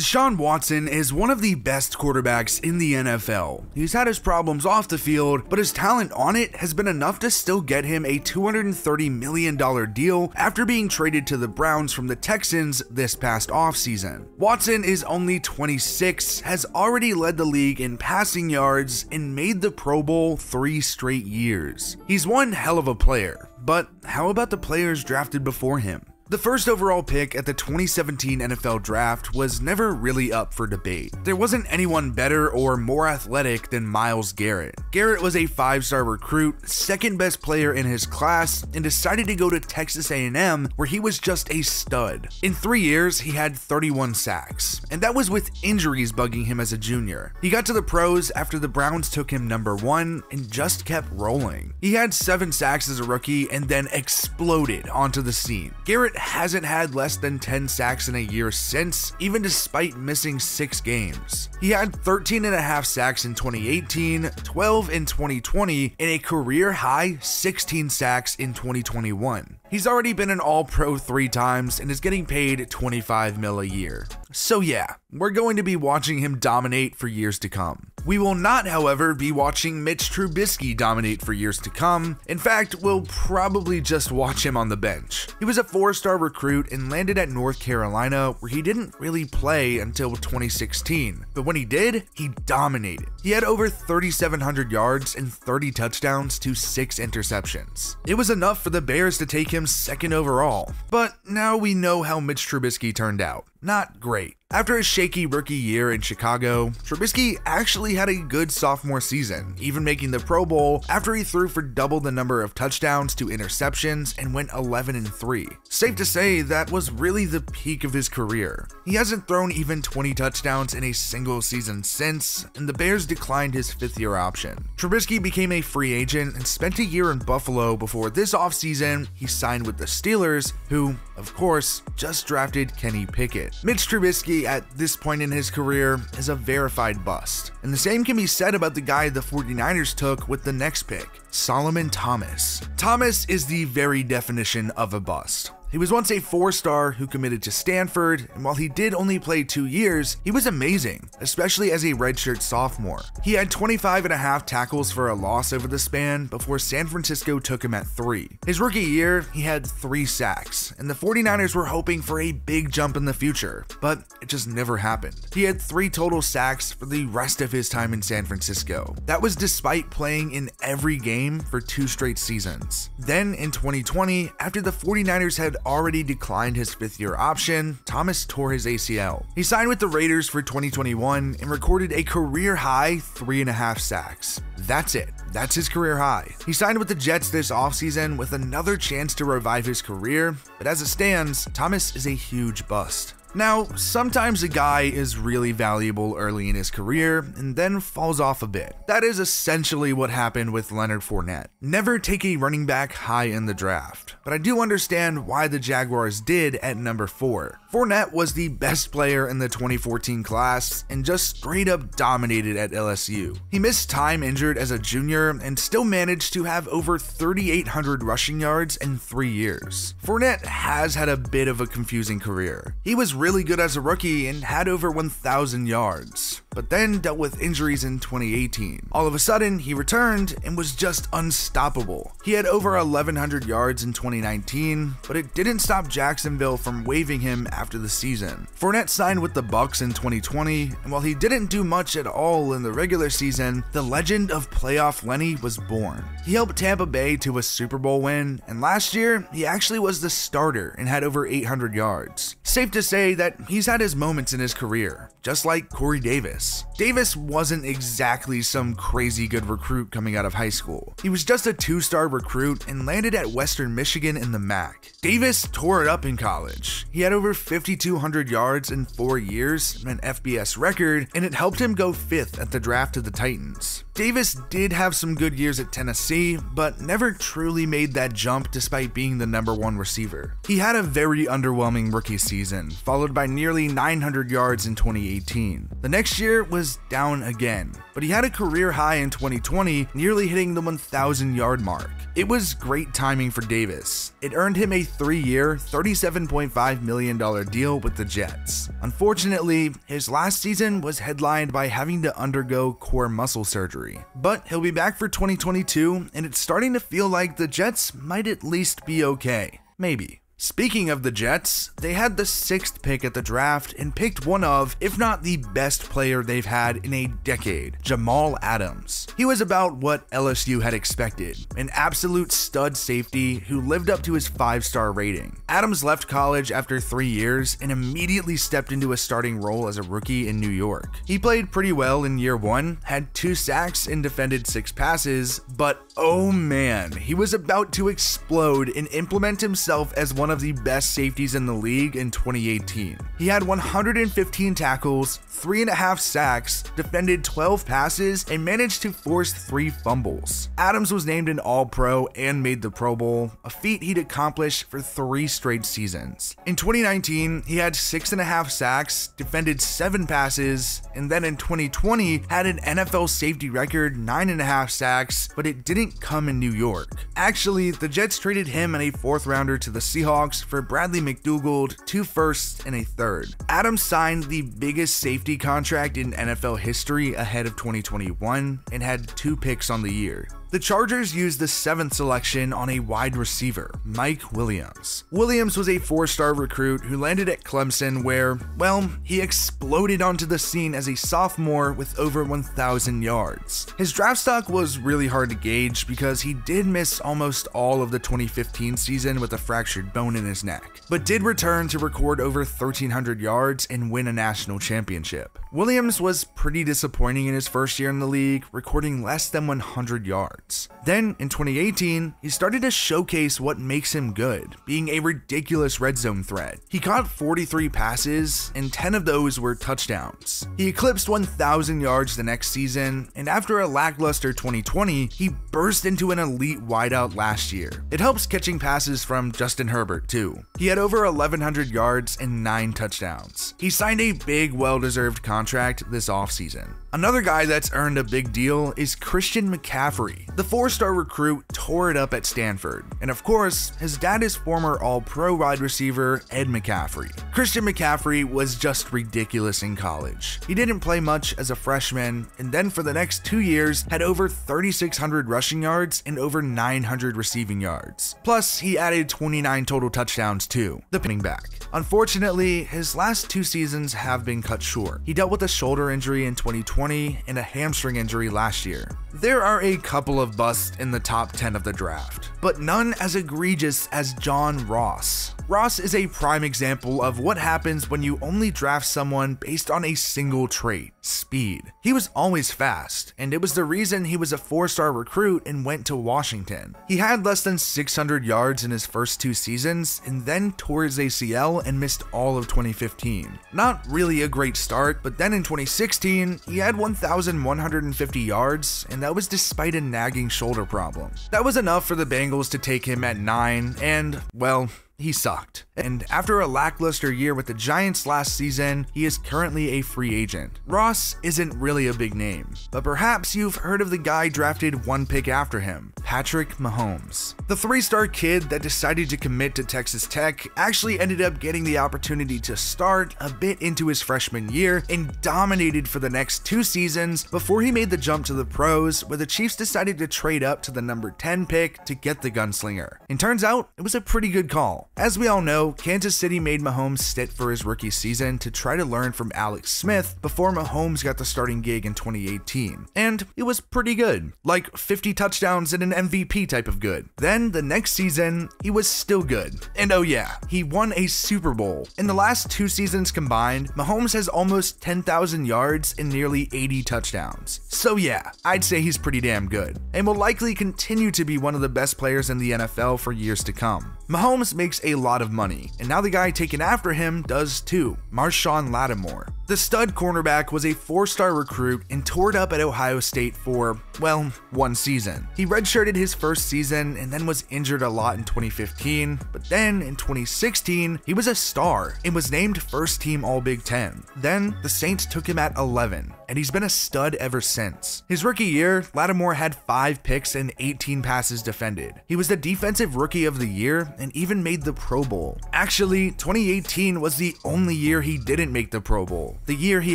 Deshaun Watson is one of the best quarterbacks in the NFL. He's had his problems off the field, but his talent on it has been enough to still get him a $230 million deal after being traded to the Browns from the Texans this past offseason. Watson is only 26, has already led the league in passing yards, and made the Pro Bowl 3 straight years. He's one hell of a player, but how about the players drafted before him? The first overall pick at the 2017 NFL Draft was never really up for debate. There wasn't anyone better or more athletic than Myles Garrett. Garrett was a 5-star recruit, second best player in his class, and decided to go to Texas A&M, where he was just a stud. In 3 years, he had 31 sacks, and that was with injuries bugging him as a junior. He got to the pros after the Browns took him number 1 and just kept rolling. He had 7 sacks as a rookie and then exploded onto the scene. Garrett hasn't had less than 10 sacks in a year since, even despite missing 6 games. He had 13.5 sacks in 2018, 12 in 2020, and a career-high 16 sacks in 2021. He's already been an All-Pro 3 times and is getting paid $25 million a year. So yeah, we're going to be watching him dominate for years to come. We will not, however, be watching Mitch Trubisky dominate for years to come. In fact, we'll probably just watch him on the bench. He was a 4-star recruit and landed at North Carolina, where he didn't really play until 2016. But when he did, he dominated. He had over 3,700 yards and 30 touchdowns to 6 interceptions. It was enough for the Bears to take him 2nd overall. But now we know how Mitch Trubisky turned out. Not great. After a shaky rookie year in Chicago, Trubisky actually had a good sophomore season, even making the Pro Bowl after he threw for double the number of touchdowns to interceptions and went 11-3. Safe to say that was really the peak of his career. He hasn't thrown even 20 touchdowns in a single season since, and the Bears declined his 5th-year option. Trubisky became a free agent and spent a year in Buffalo before this offseason he signed with the Steelers, who, of course, just drafted Kenny Pickett. Mitch Trubisky at this point in his career is a verified bust. And the same can be said about the guy the 49ers took with the next pick, Solomon Thomas. Thomas is the very definition of a bust. He was once a 4-star who committed to Stanford, and while he did only play 2 years, he was amazing, especially as a redshirt sophomore. He had 25.5 tackles for a loss over the span before San Francisco took him at 3. His rookie year, he had 3 sacks, and the 49ers were hoping for a big jump in the future, but it just never happened. He had 3 total sacks for the rest of his time in San Francisco. That was despite playing in every game for 2 straight seasons. Then in 2020, after the 49ers had already declined his 5th-year option, Thomas tore his ACL. He signed with the Raiders for 2021 and recorded a career-high 3.5 sacks. That's it. That's his career high. He signed with the Jets this offseason with another chance to revive his career, but as it stands, Thomas is a huge bust. Now, sometimes a guy is really valuable early in his career and then falls off a bit. That is essentially what happened with Leonard Fournette. Never take a running back high in the draft, but I do understand why the Jaguars did at number 4. Fournette was the best player in the 2014 class and just straight up dominated at LSU. He missed time injured as a junior and still managed to have over 3,800 rushing yards in 3 years. Fournette has had a bit of a confusing career. He was really good as a rookie and had over 1,000 yards, but then dealt with injuries in 2018. All of a sudden, he returned and was just unstoppable. He had over 1,100 yards in 2019, but it didn't stop Jacksonville from waiving him after the season. Fournette signed with the Bucs in 2020, and while he didn't do much at all in the regular season, the legend of Playoff Lenny was born. He helped Tampa Bay to a Super Bowl win, and last year, he actually was the starter and had over 800 yards. Safe to say that he's had his moments in his career, just like Corey Davis. Davis wasn't exactly some crazy good recruit coming out of high school. He was just a 2-star recruit and landed at Western Michigan in the MAC. Davis tore it up in college. He had over 5,200 yards in 4 years, an FBS record, and it helped him go 5th at the draft to the Titans. Davis did have some good years at Tennessee, but never truly made that jump despite being the #1 receiver. He had a very underwhelming rookie season, followed by nearly 900 yards in 2018. The next year was down again, but he had a career high in 2020, nearly hitting the 1,000-yard mark. It was great timing for Davis. It earned him a 3-year, $37.5 million deal with the Jets. Unfortunately, his last season was headlined by having to undergo core muscle surgery. But he'll be back for 2022, and it's starting to feel like the Jets might at least be okay. Maybe. Speaking of the Jets, they had the 6th pick at the draft and picked one of, if not the best player they've had in a decade, Jamal Adams. He was about what LSU had expected, an absolute stud safety who lived up to his 5-star rating. Adams left college after 3 years and immediately stepped into a starting role as a rookie in New York. He played pretty well in year 1, had 2 sacks and defended 6 passes, but oh man, he was about to explode and implement himself as one of the best safeties in the league in 2018. He had 115 tackles, 3.5 sacks, defended 12 passes, and managed to force 3 fumbles. Adams was named an All-Pro and made the Pro Bowl, a feat he'd accomplished for 3 straight seasons. In 2019, he had 6.5 sacks, defended 7 passes, and then in 2020 had an NFL safety record 9.5 sacks, but it didn't come in New York. Actually, the Jets traded him and a 4th rounder to the Seahawks for Bradley McDougald, 2 firsts and a 3rd. Adams signed the biggest safety contract in NFL history ahead of 2021 and had 2 picks on the year. The Chargers used the 7th selection on a wide receiver, Mike Williams. Williams was a 4-star recruit who landed at Clemson where, well, he exploded onto the scene as a sophomore with over 1,000 yards. His draft stock was really hard to gauge because he did miss almost all of the 2015 season with a fractured bone in his neck, but did return to record over 1,300 yards and win a national championship. Williams was pretty disappointing in his first year in the league, recording less than 100 yards. Then, in 2018, he started to showcase what makes him good, being a ridiculous red zone threat. He caught 43 passes, and 10 of those were touchdowns. He eclipsed 1,000 yards the next season, and after a lackluster 2020, he burst into an elite wideout last year. It helps catching passes from Justin Herbert, too. He had over 1,100 yards and 9 touchdowns. He signed a big, well-deserved contract this offseason. Another guy that's earned a big deal is Christian McCaffrey. The 4-star recruit tore it up at Stanford, and of course, his dad is former All-Pro wide receiver Ed McCaffrey. Christian McCaffrey was just ridiculous in college. He didn't play much as a freshman, and then for the next 2 years had over 3,600 rushing yards and over 900 receiving yards. Plus, he added 29 total touchdowns too, the running back. Unfortunately, his last 2 seasons have been cut short. He dealt with a shoulder injury in 2020 and a hamstring injury last year. There are a couple of busts in the top 10 of the draft, but none as egregious as John Ross. Ross is a prime example of what happens when you only draft someone based on a single trait, speed. He was always fast, and it was the reason he was a 4-star recruit and went to Washington. He had less than 600 yards in his first 2 seasons, and then tore his ACL and missed all of 2015. Not really a great start, but then in 2016, he had 1,150 yards, and that was despite a nagging shoulder problem. That was enough for the Bengals to take him at 9, and, well, he sucked. And after a lackluster year with the Giants last season, he is currently a free agent. Ross isn't really a big name, but perhaps you've heard of the guy drafted 1 pick after him, Patrick Mahomes. The 3-star kid that decided to commit to Texas Tech actually ended up getting the opportunity to start a bit into his freshman year and dominated for the next 2 seasons before he made the jump to the pros, where the Chiefs decided to trade up to the number 10 pick to get the gunslinger. And turns out, it was a pretty good call. As we all know, Kansas City made Mahomes sit for his rookie season to try to learn from Alex Smith before Mahomes got the starting gig in 2018. And it was pretty good, like 50 touchdowns and an MVP type of good. Then the next season, he was still good. And oh yeah, he won a Super Bowl. In the last 2 seasons combined, Mahomes has almost 10,000 yards and nearly 80 touchdowns. So yeah, I'd say he's pretty damn good, and will likely continue to be one of the best players in the NFL for years to come. Mahomes makes a lot of money, and now the guy taken after him does too, Marshon Lattimore. The stud cornerback was a 4-star recruit and toured up at Ohio State for, well, 1 season. He redshirted his first season and then was injured a lot in 2015, but then in 2016, he was a star and was named first team All-Big Ten. Then, the Saints took him at 11, and he's been a stud ever since. His rookie year, Lattimore had 5 picks and 18 passes defended. He was the Defensive Rookie of the Year and even made the Pro Bowl. Actually, 2018 was the only year he didn't make the Pro Bowl. The year he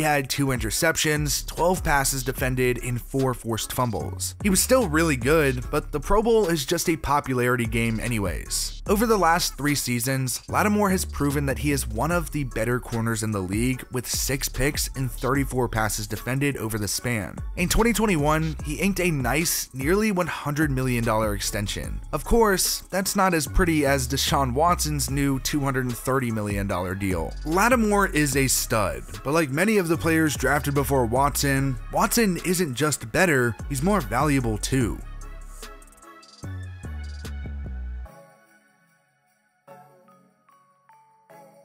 had 2 interceptions, 12 passes defended, and 4 forced fumbles. He was still really good, but the Pro Bowl is just a popularity game anyways. Over the last 3 seasons, Lattimore has proven that he is one of the better corners in the league with 6 picks and 34 passes defended over the span. In 2021, he inked a nice, nearly $100 million extension. Of course, that's not as pretty as Deshaun Watson's new $230 million deal. Lattimore is a stud, but like many of the players drafted before Watson, Watson isn't just better, he's more valuable too.